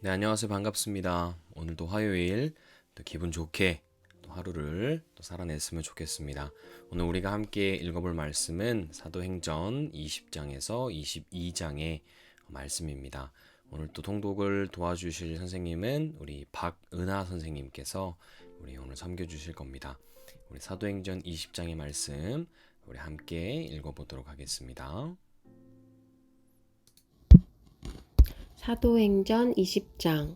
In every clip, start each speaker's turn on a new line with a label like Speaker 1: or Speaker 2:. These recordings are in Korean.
Speaker 1: 네, 안녕하세요. 반갑습니다. 오늘도 화요일 또 기분 좋게 또 하루를 또 살아냈으면 좋겠습니다. 오늘 우리가 함께 읽어볼 말씀은 사도행전 20장에서 22장의 말씀입니다. 오늘 또 통독을 도와주실 선생님은 우리 박은하 선생님께서 우리 오늘 섬겨주실 겁니다. 우리 사도행전 20장의 말씀 우리 함께 읽어보도록 하겠습니다.
Speaker 2: 사도행전 20장.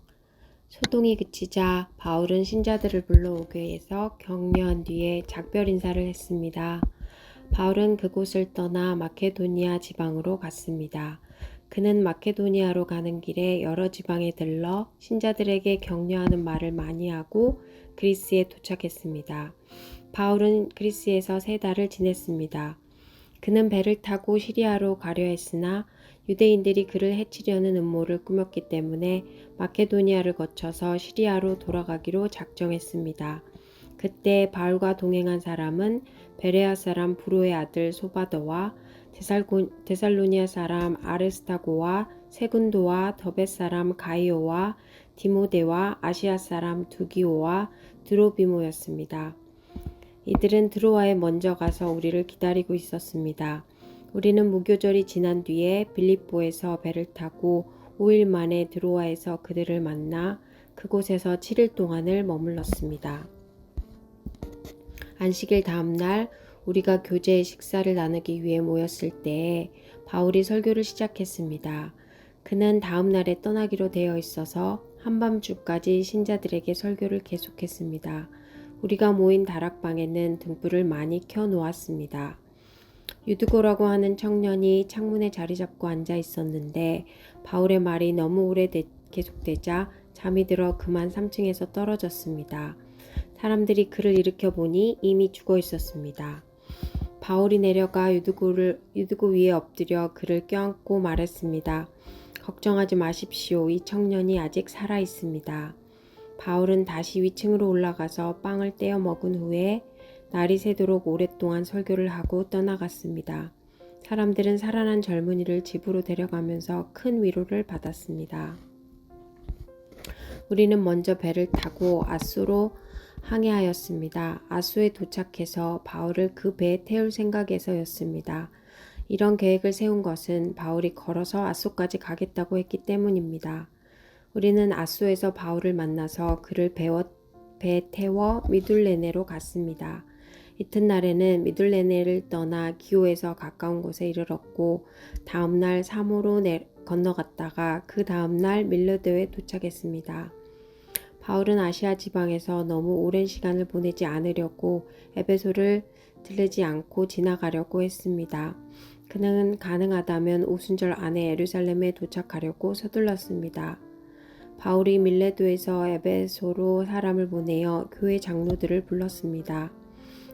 Speaker 2: 소동이 그치자 바울은 신자들을 불러오게 해서 격려한 뒤에 작별 인사를 했습니다. 바울은 그곳을 떠나 마케도니아 지방으로 갔습니다. 그는 마케도니아로 가는 길에 여러 지방에 들러 신자들에게 격려하는 말을 많이 하고 그리스에 도착했습니다. 바울은 그리스에서 3달을 지냈습니다. 그는 배를 타고 시리아로 가려 했으나 유대인들이 그를 해치려는 음모를 꾸몄기 때문에 마케도니아를 거쳐서 시리아로 돌아가기로 작정했습니다. 그때 바울과 동행한 사람은 베레아 사람 브로의 아들 소바더와 데살로니아 사람 아르스타고와 세군도와 더벳 사람 가이오와 디모데와 아시아 사람 두기오와 드로비모였습니다. 이들은 드로아에 먼저 가서 우리를 기다리고 있었습니다. 우리는 무교절이 지난 뒤에 빌립보에서 배를 타고 5일 만에 드로아에서 그들을 만나 그곳에서 7일 동안을 머물렀습니다. 안식일 다음 날 우리가 교제의 식사를 나누기 위해 모였을 때에 바울이 설교를 시작했습니다. 그는 다음 날에 떠나기로 되어 있어서 한밤중까지 신자들에게 설교를 계속했습니다. 우리가 모인 다락방에는 등불을 많이 켜 놓았습니다. 유드고라고 하는 청년이 창문에 자리 잡고 앉아 있었는데 바울의 말이 너무 오래 계속되자 잠이 들어 그만 3층에서 떨어졌습니다. 사람들이 그를 일으켜 보니 이미 죽어 있었습니다. 바울이 내려가 유드고 위에 엎드려 그를 껴안고 말했습니다. 걱정하지 마십시오. 이 청년이 아직 살아 있습니다. 바울은 다시 위층으로 올라가서 빵을 떼어 먹은 후에 날이 새도록 오랫동안 설교를 하고 떠나갔습니다. 사람들은 살아난 젊은이를 집으로 데려가면서 큰 위로를 받았습니다. 우리는 먼저 배를 타고 아수로 항해하였습니다. 아수에 도착해서 바울을 그 배에 태울 생각에서였습니다. 이런 계획을 세운 것은 바울이 걸어서 아수까지 가겠다고 했기 때문입니다. 우리는 아수에서 바울을 만나서 그를 배에 태워 미둘레네로 갔습니다. 이튿날에는 미둘레네를 떠나 기오에서 가까운 곳에 이르렀고 다음날 사모로 건너갔다가 그 다음날 밀레도에 도착했습니다. 바울은 아시아 지방에서 너무 오랜 시간을 보내지 않으려고 에베소를 들르지 않고 지나가려고 했습니다. 그는 가능하다면 오순절 안에 예루살렘에 도착하려고 서둘렀습니다. 바울이 밀레도에서 에베소로 사람을 보내어 교회 장로들을 불렀습니다.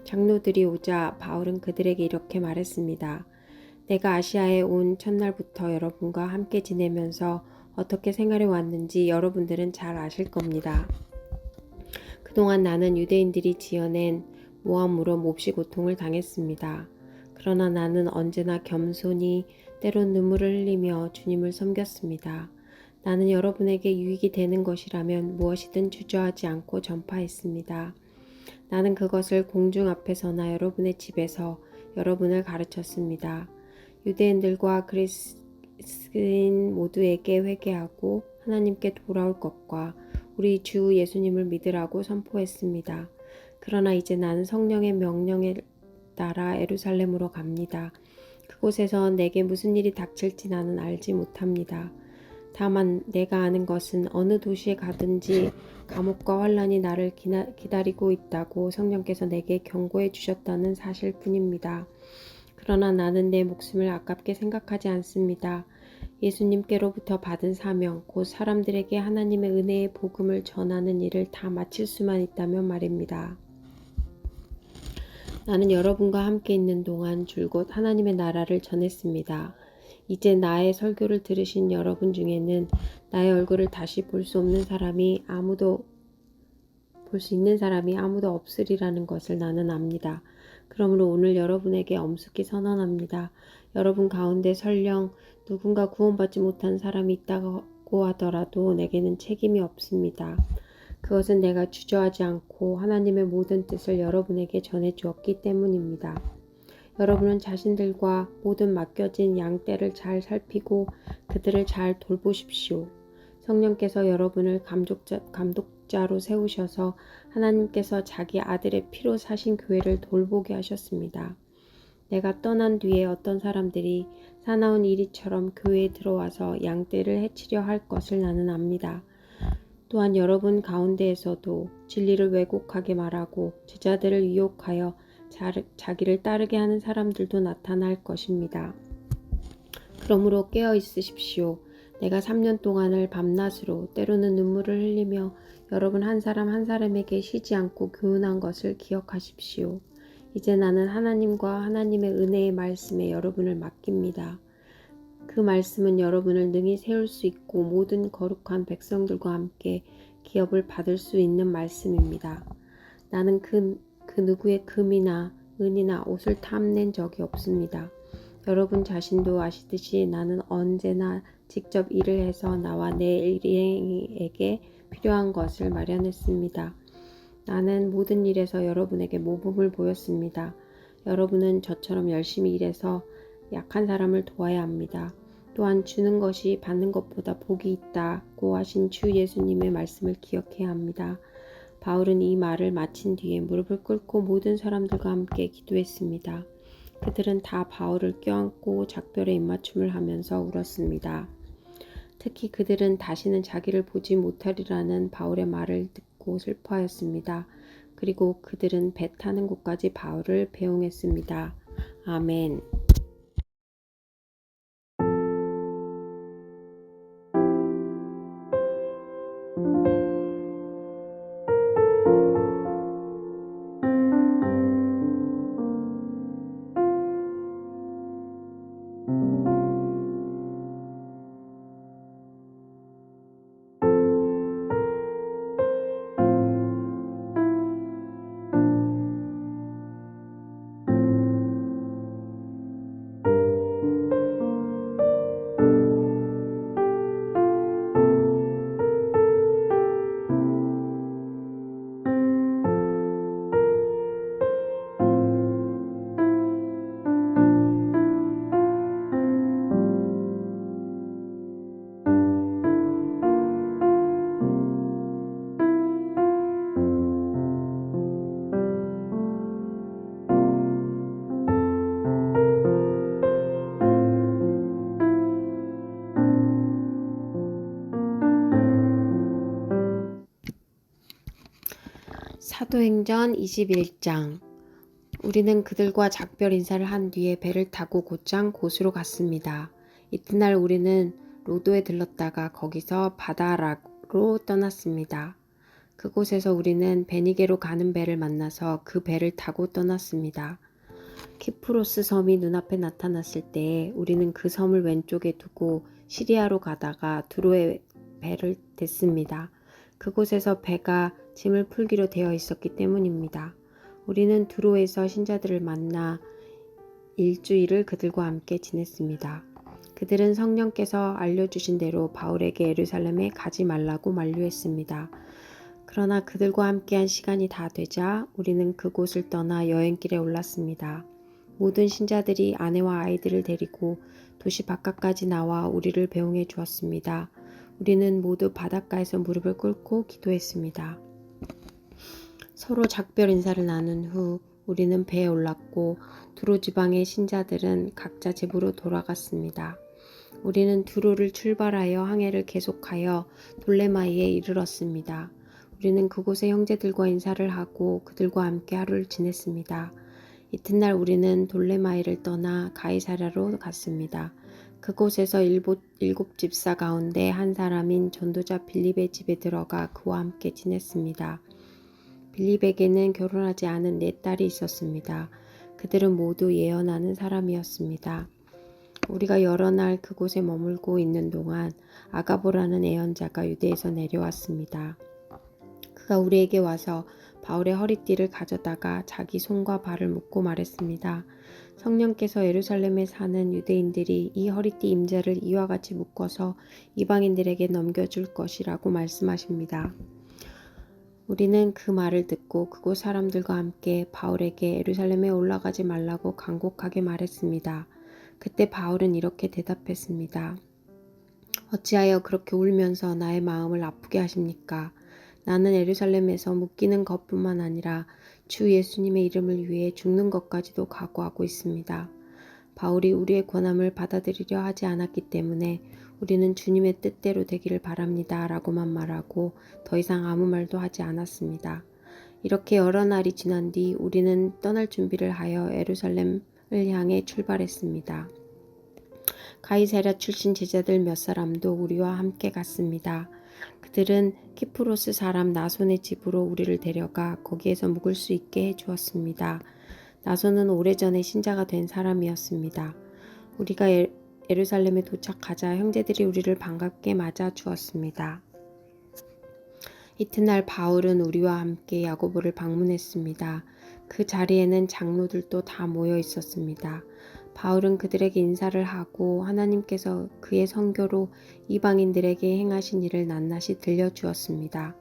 Speaker 2: 장로들이 오자 바울은 그들에게 이렇게 말했습니다. 내가 아시아에 온 첫날부터 여러분과 함께 지내면서 어떻게 생활해 왔는지 여러분들은 잘 아실 겁니다. 그동안 나는 유대인들이 지어낸 모함으로 몹시 고통을 당했습니다. 그러나 나는 언제나 겸손히 때론 눈물을 흘리며 주님을 섬겼습니다. 나는 여러분에게 유익이 되는 것이라면 무엇이든 주저하지 않고 전파했습니다. 나는 그것을 공중 앞에서나 여러분의 집에서 여러분을 가르쳤습니다. 유대인들과 그리스인 모두에게 회개하고 하나님께 돌아올 것과 우리 주 예수님을 믿으라고 선포했습니다. 그러나 이제 나는 성령의 명령에 따라 예루살렘으로 갑니다. 그곳에서 내게 무슨 일이 닥칠지 나는 알지 못합니다. 다만 내가 아는 것은 어느 도시에 가든지 감옥과 환란이 나를 기다리고 있다고 성령께서 내게 경고해 주셨다는 사실 뿐입니다. 그러나 나는 내 목숨을 아깝게 생각하지 않습니다. 예수님께로부터 받은 사명, 곧 사람들에게 하나님의 은혜의 복음을 전하는 일을 다 마칠 수만 있다면 말입니다. 나는 여러분과 함께 있는 동안 줄곧 하나님의 나라를 전했습니다. 이제 나의 설교를 들으신 여러분 중에는 나의 얼굴을 다시 볼 수 있는 사람이 아무도 없으리라는 것을 나는 압니다. 그러므로 오늘 여러분에게 엄숙히 선언합니다. 여러분 가운데 설령 누군가 구원받지 못한 사람이 있다고 받았고 하더라도 내게는 책임이 없습니다. 그것은 내가 주저하지 않고 하나님의 모든 뜻을 여러분에게 전해 주었기 때문입니다. 여러분은 자신들과 모든 맡겨진 양떼를 잘 살피고 그들을 잘 돌보십시오. 성령께서 여러분을 감독자로 세우셔서 하나님께서 자기 아들의 피로 사신 교회를 돌보게 하셨습니다. 내가 떠난 뒤에 어떤 사람들이 사나운 이리처럼 교회에 들어와서 양떼를 해치려 할 것을 나는 압니다. 또한 여러분 가운데에서도 진리를 왜곡하게 말하고 제자들을 유혹하여 자기를 따르게 하는 사람들도 나타날 것입니다. 그러므로 깨어 있으십시오. 내가 3년 동안을 밤낮으로 때로는 눈물을 흘리며 여러분 한 사람 한 사람에게 쉬지 않고 교훈한 것을 기억하십시오. 이제 나는 하나님과 하나님의 은혜의 말씀에 여러분을 맡깁니다. 그 말씀은 여러분을 능히 세울 수 있고 모든 거룩한 백성들과 함께 기업을 받을 수 있는 말씀입니다. 나는 그 누구의 금이나 은이나 옷을 탐낸 적이 없습니다. 여러분 자신도 아시듯이 나는 언제나 직접 일을 해서 나와 내 일행에게 필요한 것을 마련했습니다. 나는 모든 일에서 여러분에게 모범을 보였습니다. 여러분은 저처럼 열심히 일해서 약한 사람을 도와야 합니다. 또한 주는 것이 받는 것보다 복이 있다고 하신 주 예수님의 말씀을 기억해야 합니다. 바울은 이 말을 마친 뒤에 무릎을 꿇고 모든 사람들과 함께 기도했습니다. 그들은 다 바울을 껴안고 작별의 입맞춤을 하면서 울었습니다. 특히 그들은 다시는 자기를 보지 못하리라는 바울의 말을 듣고 슬퍼하였습니다. 그리고 그들은 배 타는 곳까지 바울을 배웅했습니다. 아멘. 사도행전 21장. 우리는 그들과 작별 인사를 한 뒤에 배를 타고 곧장 곳으로 갔습니다. 이튿날 우리는 로도에 들렀다가 거기서 바다라로 떠났습니다. 그곳에서 우리는 베니게로 가는 배를 만나서 그 배를 타고 떠났습니다. 키프로스 섬이 눈앞에 나타났을 때에 우리는 그 섬을 왼쪽에 두고 시리아로 가다가 두로에 배를 댔습니다. 그곳에서 배가 짐을 풀기로 되어 있었기 때문입니다. 우리는 두로에서 신자들을 만나 일주일을 그들과 함께 지냈습니다. 그들은 성령께서 알려주신 대로 바울에게 예루살렘에 가지 말라고 만류했습니다. 그러나 그들과 함께한 시간이 다 되자 우리는 그곳을 떠나 여행길에 올랐습니다. 모든 신자들이 아내와 아이들을 데리고 도시 바깥까지 나와 우리를 배웅해 주었습니다. 우리는 모두 바닷가에서 무릎을 꿇고 기도했습니다. 서로 작별 인사를 나눈 후 우리는 배에 올랐고 두로 지방의 신자들은 각자 집으로 돌아갔습니다. 우리는 두로를 출발하여 항해를 계속하여 돌레마이에 이르렀습니다. 우리는 그곳의 형제들과 인사를 하고 그들과 함께 하루를 지냈습니다. 이튿날 우리는 돌레마이를 떠나 가이사랴로 갔습니다. 그곳에서 일곱 집사 가운데 한 사람인 전도자 빌립의 집에 들어가 그와 함께 지냈습니다. 빌립에게는 결혼하지 않은 4딸이 있었습니다. 그들은 모두 예언하는 사람이었습니다. 우리가 여러 날 그곳에 머물고 있는 동안 아가보라는 예언자가 유대에서 내려왔습니다. 그가 우리에게 와서 바울의 허리띠를 가져다가 자기 손과 발을 묶고 말했습니다. 성령께서 예루살렘에 사는 유대인들이 이 허리띠 임자를 이와 같이 묶어서 이방인들에게 넘겨줄 것이라고 말씀하십니다. 우리는 그 말을 듣고 그곳 사람들과 함께 바울에게 예루살렘에 올라가지 말라고 간곡하게 말했습니다. 그때 바울은 이렇게 대답했습니다. 어찌하여 그렇게 울면서 나의 마음을 아프게 하십니까? 나는 예루살렘에서 묶이는 것뿐만 아니라 주 예수님의 이름을 위해 죽는 것까지도 각오하고 있습니다. 바울이 우리의 권함을 받아들이려 하지 않았기 때문에 우리는 주님의 뜻대로 되기를 바랍니다. 라고만 말하고 더 이상 아무 말도 하지 않았습니다. 이렇게 여러 날이 지난 뒤 우리는 떠날 준비를 하여 예루살렘을 향해 출발했습니다. 가이사랴 출신 제자들 몇 사람도 우리와 함께 갔습니다. 그들은 키프로스 사람 나손의 집으로 우리를 데려가 거기에서 묵을 수 있게 해주었습니다. 나손은 오래전에 신자가 된 사람이었습니다. 우리가 예루살렘에 도착하자 형제들이 우리를 반갑게 맞아 주었습니다. 이튿날 바울은 우리와 함께 야고보를 방문했습니다. 그 자리에는 장로들도 다 모여 있었습니다. 바울은 그들에게 인사를 하고 하나님께서 그의 선교로 이방인들에게 행하신 일을 낱낱이 들려주었습니다.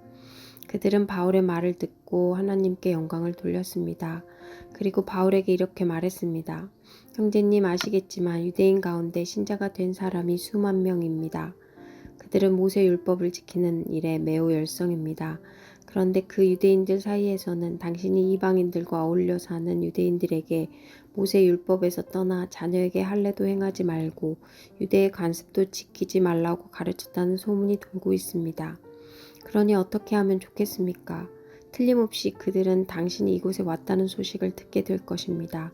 Speaker 2: 그들은 바울의 말을 듣고 하나님께 영광을 돌렸습니다. 그리고 바울에게 이렇게 말했습니다. 형제님 아시겠지만 유대인 가운데 신자가 된 사람이 수만 명입니다. 그들은 모세 율법을 지키는 일에 매우 열성입니다. 그런데 그 유대인들 사이에서는 당신이 이방인들과 어울려 사는 유대인들에게 모세 율법에서 떠나 자녀에게 할례도 행하지 말고 유대의 관습도 지키지 말라고 가르쳤다는 소문이 돌고 있습니다. 그러니 어떻게 하면 좋겠습니까? 틀림없이 그들은 당신이 이곳에 왔다는 소식을 듣게 될 것입니다.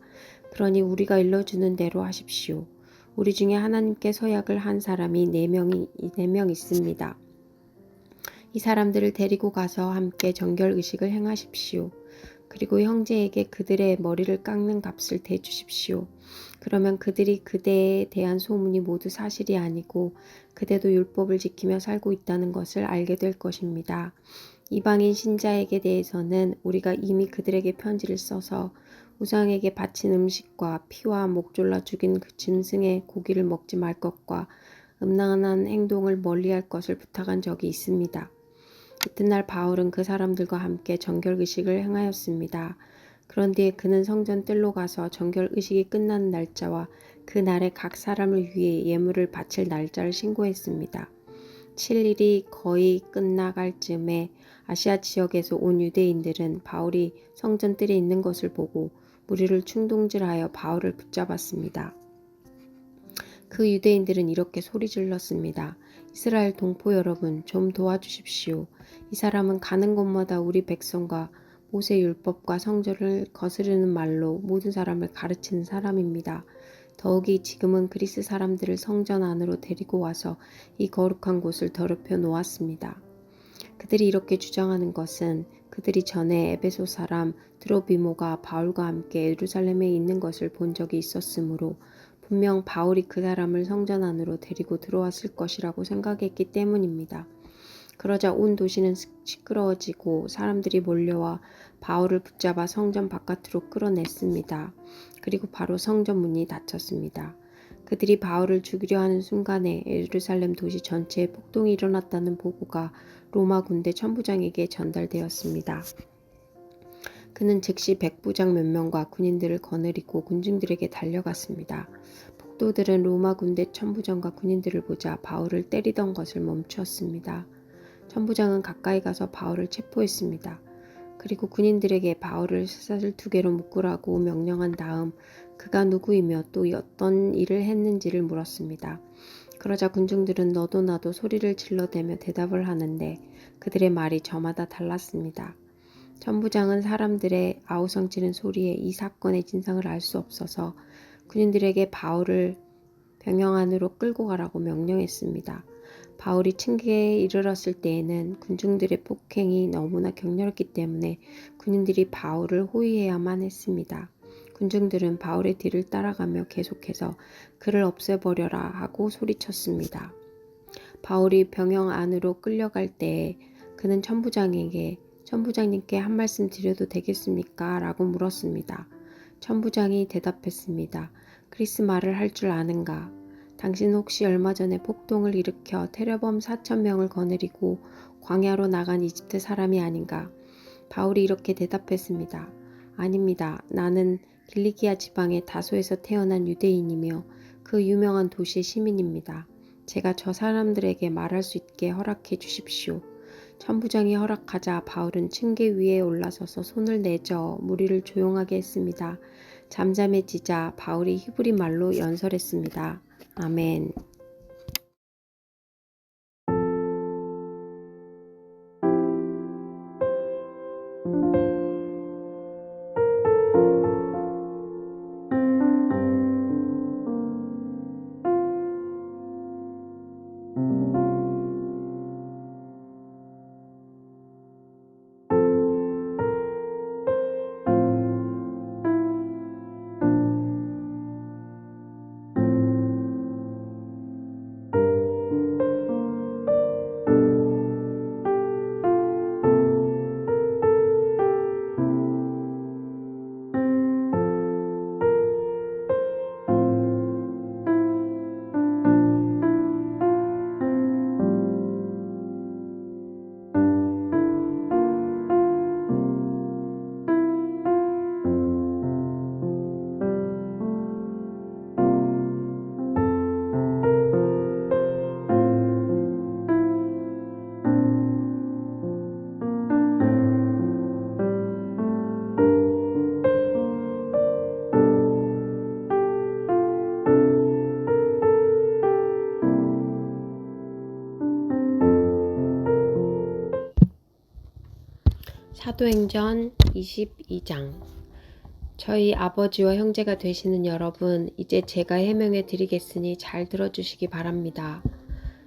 Speaker 2: 그러니 우리가 일러주는 대로 하십시오. 우리 중에 하나님께 서약을 한 사람이 4명 있습니다. 이 사람들을 데리고 가서 함께 정결 의식을 행하십시오. 그리고 형제에게 그들의 머리를 깎는 값을 대주십시오. 그러면 그들이 그대에 대한 소문이 모두 사실이 아니고 그대도 율법을 지키며 살고 있다는 것을 알게 될 것입니다. 이방인 신자에게 대해서는 우리가 이미 그들에게 편지를 써서 우상에게 바친 음식과 피와 목 졸라 죽인 그 짐승의 고기를 먹지 말 것과 음란한 행동을 멀리할 것을 부탁한 적이 있습니다. 이튿날 바울은 그 사람들과 함께 정결의식을 행하였습니다. 그런 뒤에 그는 성전 뜰로 가서 정결의식이 끝나는 날짜와 그 날에 각 사람을 위해 예물을 바칠 날짜를 신고했습니다. 7일이 거의 끝나갈 즈음에 아시아 지역에서 온 유대인들은 바울이 성전 뜰에 있는 것을 보고 무리를 충동질하여 바울을 붙잡았습니다. 그 유대인들은 이렇게 소리질렀습니다. 이스라엘 동포 여러분, 좀 도와주십시오. 이 사람은 가는 곳마다 우리 백성과 모세 율법과 성전을 거스르는 말로 모든 사람을 가르치는 사람입니다. 더욱이 지금은 그리스 사람들을 성전 안으로 데리고 와서 이 거룩한 곳을 더럽혀 놓았습니다. 그들이 이렇게 주장하는 것은 그들이 전에 에베소 사람 드로비모가 바울과 함께 예루살렘에 있는 것을 본 적이 있었으므로 분명 바울이 그 사람을 성전 안으로 데리고 들어왔을 것이라고 생각했기 때문입니다. 그러자 온 도시는 시끄러워지고 사람들이 몰려와 바울을 붙잡아 성전 바깥으로 끌어냈습니다. 그리고 바로 성전 문이 닫혔습니다. 그들이 바울을 죽이려 하는 순간에 예루살렘 도시 전체에 폭동이 일어났다는 보고가 로마 군대 천부장에게 전달되었습니다. 그는 즉시 백부장 몇 명과 군인들을 거느리고 군중들에게 달려갔습니다. 폭도들은 로마 군대 천부장과 군인들을 보자 바울을 때리던 것을 멈추었습니다. 천부장은 가까이 가서 바울을 체포했습니다. 그리고 군인들에게 바울을 쇠사슬 2개로 묶으라고 명령한 다음 그가 누구이며 또 어떤 일을 했는지를 물었습니다. 그러자 군중들은 너도 나도 소리를 질러대며 대답을 하는데 그들의 말이 저마다 달랐습니다. 천부장은 사람들의 아우성치는 소리에 이 사건의 진상을 알 수 없어서 군인들에게 바울을 병영 안으로 끌고 가라고 명령했습니다. 바울이 층계에 이르렀을 때에는 군중들의 폭행이 너무나 격렬했기 때문에 군인들이 바울을 호위해야만 했습니다. 군중들은 바울의 뒤를 따라가며 계속해서 그를 없애버려라 하고 소리쳤습니다. 바울이 병영 안으로 끌려갈 때에 그는 천부장님께 한 말씀 드려도 되겠습니까? 라고 물었습니다. 천부장이 대답했습니다. 그리스 말을 할 줄 아는가? 당신 혹시 얼마 전에 폭동을 일으켜 테러범 4,000명을 거느리고 광야로 나간 이집트 사람이 아닌가? 바울이 이렇게 대답했습니다. 아닙니다. 나는 길리기아 지방의 다소에서 태어난 유대인이며 그 유명한 도시의 시민입니다. 제가 저 사람들에게 말할 수 있게 허락해 주십시오. 천부장이 허락하자 바울은 층계 위에 올라서서 손을 내저어 무리를 조용하게 했습니다. 잠잠해지자 바울이 히브리 말로 연설했습니다. 아멘. 사도행전 22장. 저희 아버지와 형제가 되시는 여러분, 이제 제가 해명해 드리겠으니 잘 들어주시기 바랍니다.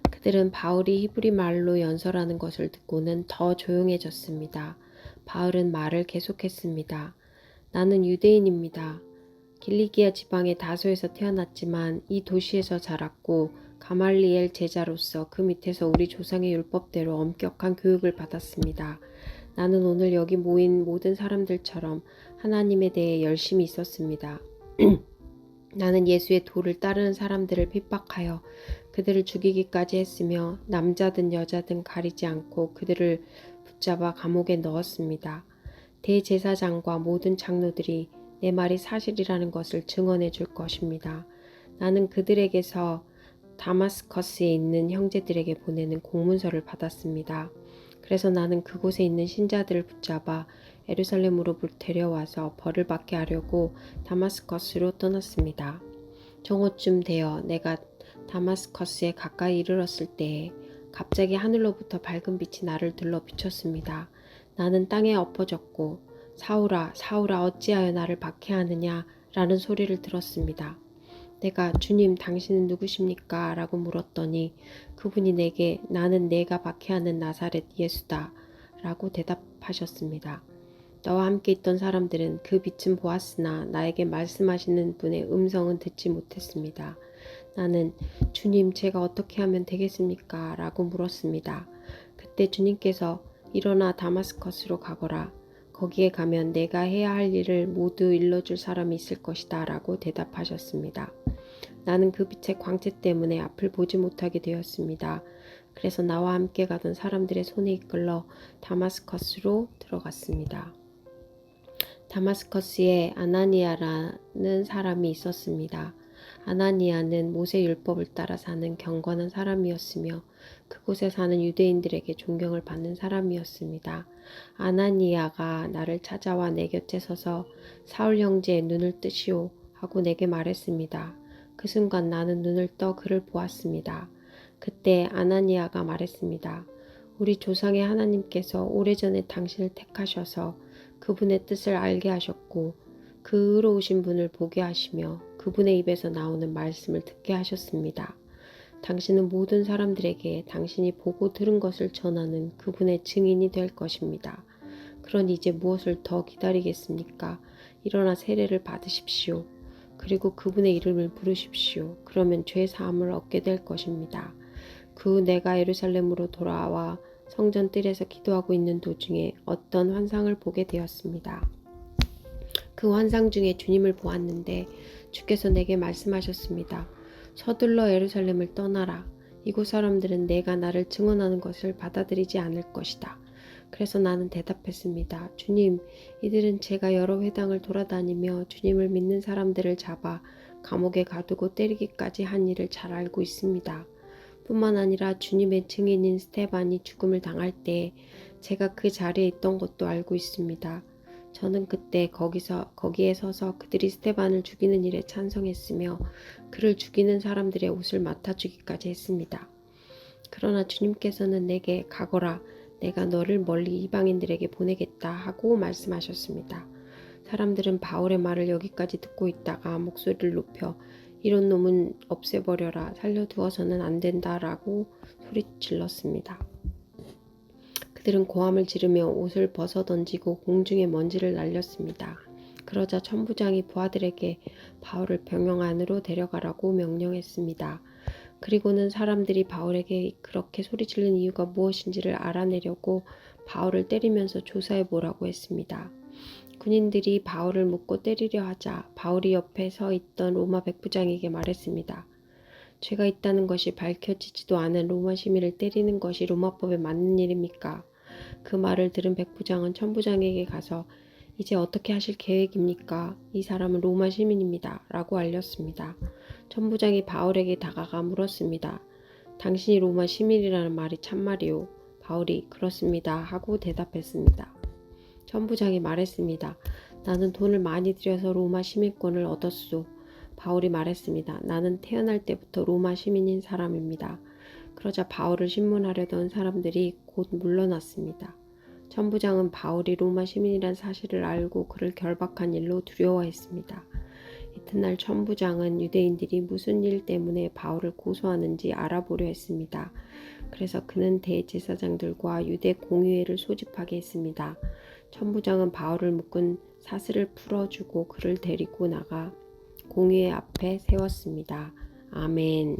Speaker 2: 그들은 바울이 히브리 말로 연설하는 것을 듣고는 더 조용해졌습니다. 바울은 말을 계속했습니다. 나는 유대인입니다. 길리기아 지방의 다소에서 태어났지만 이 도시에서 자랐고 가말리엘 제자로서 그 밑에서 우리 조상의 율법대로 엄격한 교육을 받았습니다. 나는 오늘 여기 모인 모든 사람들처럼 하나님에 대해 열심히 있었습니다. 나는 예수의 도를 따르는 사람들을 핍박하여 그들을 죽이기까지 했으며 남자든 여자든 가리지 않고 그들을 붙잡아 감옥에 넣었습니다. 대제사장과 모든 장로들이 내 말이 사실이라는 것을 증언해 줄 것입니다. 나는 그들에게서 다마스커스에 있는 형제들에게 보내는 공문서를 받았습니다. 그래서 나는 그곳에 있는 신자들을 붙잡아 예루살렘으로 데려와서 벌을 받게 하려고 다마스커스로 떠났습니다. 정오쯤 되어 내가 다마스커스에 가까이 이르렀을 때에 갑자기 하늘로부터 밝은 빛이 나를 둘러 비쳤습니다. 나는 땅에 엎어졌고 사울아 사울아 어찌하여 나를 박해하느냐 라는 소리를 들었습니다. 내가 주님 당신은 누구십니까? 라고 물었더니 그분이 내게 나는 내가 박해하는 나사렛 예수다 라고 대답하셨습니다. 나와 함께 있던 사람들은 그 빛은 보았으나 나에게 말씀하시는 분의 음성은 듣지 못했습니다. 나는 주님 제가 어떻게 하면 되겠습니까? 라고 물었습니다. 그때 주님께서 일어나 다마스커스로 가거라. 거기에 가면 내가 해야 할 일을 모두 일러줄 사람이 있을 것이다 라고 대답하셨습니다. 나는 그 빛의 광채 때문에 앞을 보지 못하게 되었습니다. 그래서 나와 함께 가던 사람들의 손에 이끌러 다마스커스로 들어갔습니다. 다마스커스에 아나니아라는 사람이 있었습니다. 아나니아는 모세 율법을 따라 사는 경건한 사람이었으며 그곳에 사는 유대인들에게 존경을 받는 사람이었습니다. 아나니아가 나를 찾아와 내 곁에 서서 사울 형제의 눈을 뜨시오 하고 내게 말했습니다. 그 순간 나는 눈을 떠 그를 보았습니다. 그때 아나니아가 말했습니다. 우리 조상의 하나님께서 오래전에 당신을 택하셔서 그분의 뜻을 알게 하셨고 그 의로우신 분을 보게 하시며 그분의 입에서 나오는 말씀을 듣게 하셨습니다. 당신은 모든 사람들에게 당신이 보고 들은 것을 전하는 그분의 증인이 될 것입니다. 그러니 이제 무엇을 더 기다리겠습니까? 일어나 세례를 받으십시오. 그리고 그분의 이름을 부르십시오. 그러면 죄 사함을 얻게 될 것입니다. 그 후 내가 예루살렘으로 돌아와 성전 뜰에서 기도하고 있는 도중에 어떤 환상을 보게 되었습니다. 그 환상 중에 주님을 보았는데 주께서 내게 말씀하셨습니다. 서둘러 예루살렘을 떠나라. 이곳 사람들은 내가 나를 증언하는 것을 받아들이지 않을 것이다. 그래서 나는 대답했습니다. 주님, 이들은 제가 여러 회당을 돌아다니며 주님을 믿는 사람들을 잡아 감옥에 가두고 때리기까지 한 일을 잘 알고 있습니다. 뿐만 아니라 주님의 증인인 스테반이 죽음을 당할 때 제가 그 자리에 있던 것도 알고 있습니다. 저는 그때 거기에 서서 그들이 스테반을 죽이는 일에 찬성했으며 그를 죽이는 사람들의 옷을 맡아주기까지 했습니다. 그러나 주님께서는 내게 가거라, 내가 너를 멀리 이방인들에게 보내겠다 하고 말씀하셨습니다. 사람들은 바울의 말을 여기까지 듣고 있다가 목소리를 높여 이런 놈은 없애버려라, 살려두어서는 안 된다라고 소리질렀습니다. 그들은 고함을 지르며 옷을 벗어던지고 공중에 먼지를 날렸습니다. 그러자 천부장이 부하들에게 바울을 병영 안으로 데려가라고 명령했습니다. 그리고는 사람들이 바울에게 그렇게 소리지른 이유가 무엇인지를 알아내려고 바울을 때리면서 조사해보라고 했습니다. 군인들이 바울을 묶고 때리려 하자 바울이 옆에 서 있던 로마 백부장에게 말했습니다. 죄가 있다는 것이 밝혀지지도 않은 로마 시민을 때리는 것이 로마법에 맞는 일입니까? 그 말을 들은 백부장은 천부장에게 가서 이제 어떻게 하실 계획입니까? 이 사람은 로마 시민입니다. 라고 알렸습니다. 천부장이 바울에게 다가가 물었습니다. 당신이 로마 시민이라는 말이 참말이오? 바울이 그렇습니다. 하고 대답했습니다. 천부장이 말했습니다. 나는 돈을 많이 들여서 로마 시민권을 얻었소. 바울이 말했습니다. 나는 태어날 때부터 로마 시민인 사람입니다. 그러자 바울을 신문하려던 사람들이 곧 물러났습니다. 천부장은 바울이 로마 시민이란 사실을 알고 그를 결박한 일로 두려워했습니다. 이튿날 천부장은 유대인들이 무슨 일 때문에 바울을 고소하는지 알아보려 했습니다. 그래서 그는 대제사장들과 유대 공의회를 소집하게 했습니다. 천부장은 바울을 묶은 사슬을 풀어주고 그를 데리고 나가 공의회 앞에 세웠습니다. 아멘.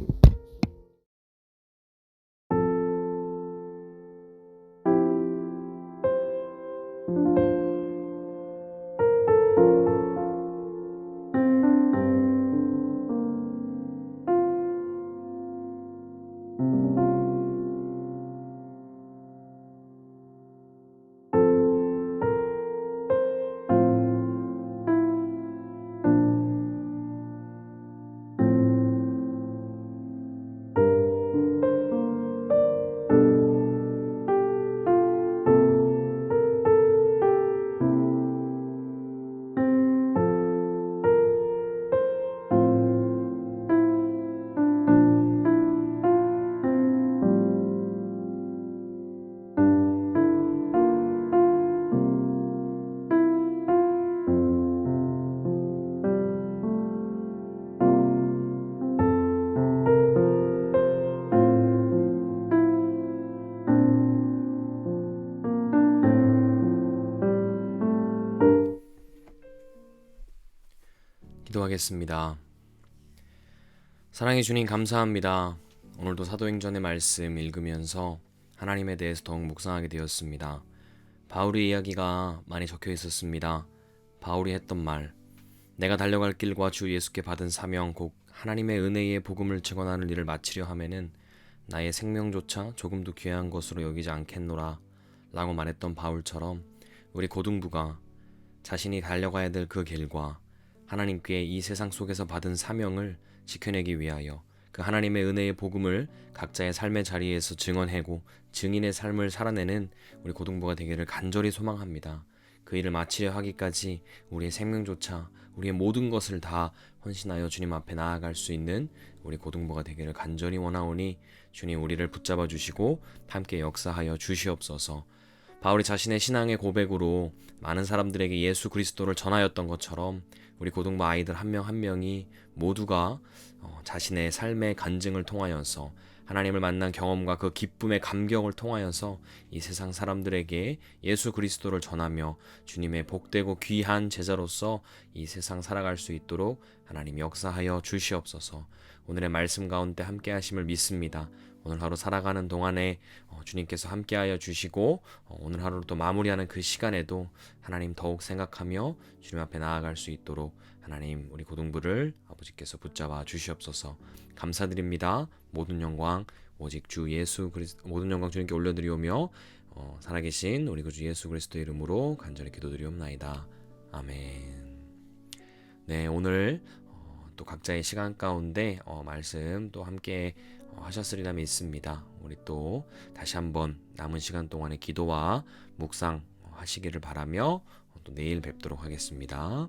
Speaker 1: 기도하겠습니다. 사랑해 주님 감사합니다. 오늘도 사도행전의 말씀 읽으면서 하나님에 대해서 더욱 묵상하게 되었습니다. 바울의 이야기가 많이 적혀 있었습니다. 바울이 했던 말, 내가 달려갈 길과 주 예수께 받은 사명 곧 하나님의 은혜의 복음을 증언하는 일을 마치려 하면은 나의 생명조차 조금도 귀한 것으로 여기지 않겠노라 라고 말했던 바울처럼 우리 고등부가 자신이 달려가야 될 그 길과 하나님께 이 세상 속에서 받은 사명을 지켜내기 위하여 그 하나님의 은혜의 복음을 각자의 삶의 자리에서 증언하고 증인의 삶을 살아내는 우리 고등부가 되기를 간절히 소망합니다. 그 일을 마치려 하기까지 우리의 생명조차 우리의 모든 것을 다 헌신하여 주님 앞에 나아갈 수 있는 우리 고등부가 되기를 간절히 원하오니 주님 우리를 붙잡아 주시고 함께 역사하여 주시옵소서. 바울이 자신의 신앙의 고백으로 많은 사람들에게 예수 그리스도를 전하였던 것처럼 우리 고등부 아이들 한 명 한 명이 모두가 자신의 삶의 간증을 통하여서 하나님을 만난 경험과 그 기쁨의 감격을 통하여서 이 세상 사람들에게 예수 그리스도를 전하며 주님의 복되고 귀한 제자로서 이 세상 살아갈 수 있도록 하나님 역사하여 주시옵소서. 오늘의 말씀 가운데 함께 하심을 믿습니다. 오늘 하루 살아가는 동안에 주님께서 함께하여 주시고 오늘 하루를 또 마무리하는 그 시간에도 하나님 더욱 생각하며 주님 앞에 나아갈 수 있도록 하나님 우리 고등부를 아버지께서 붙잡아 주시옵소서. 감사드립니다. 모든 영광 오직 주 예수 그리스도 모든 영광 주님께 올려드리오며 살아계신 우리 그 주 예수 그리스도의 이름으로 간절히 기도드리옵나이다. 아멘. 네, 오늘 또 각자의 시간 가운데 말씀 또 함께 하셨으리라 믿습니다. 우리 또 다시 한번 남은 시간 동안의 기도와 묵상 하시기를 바라며 또 내일 뵙도록 하겠습니다.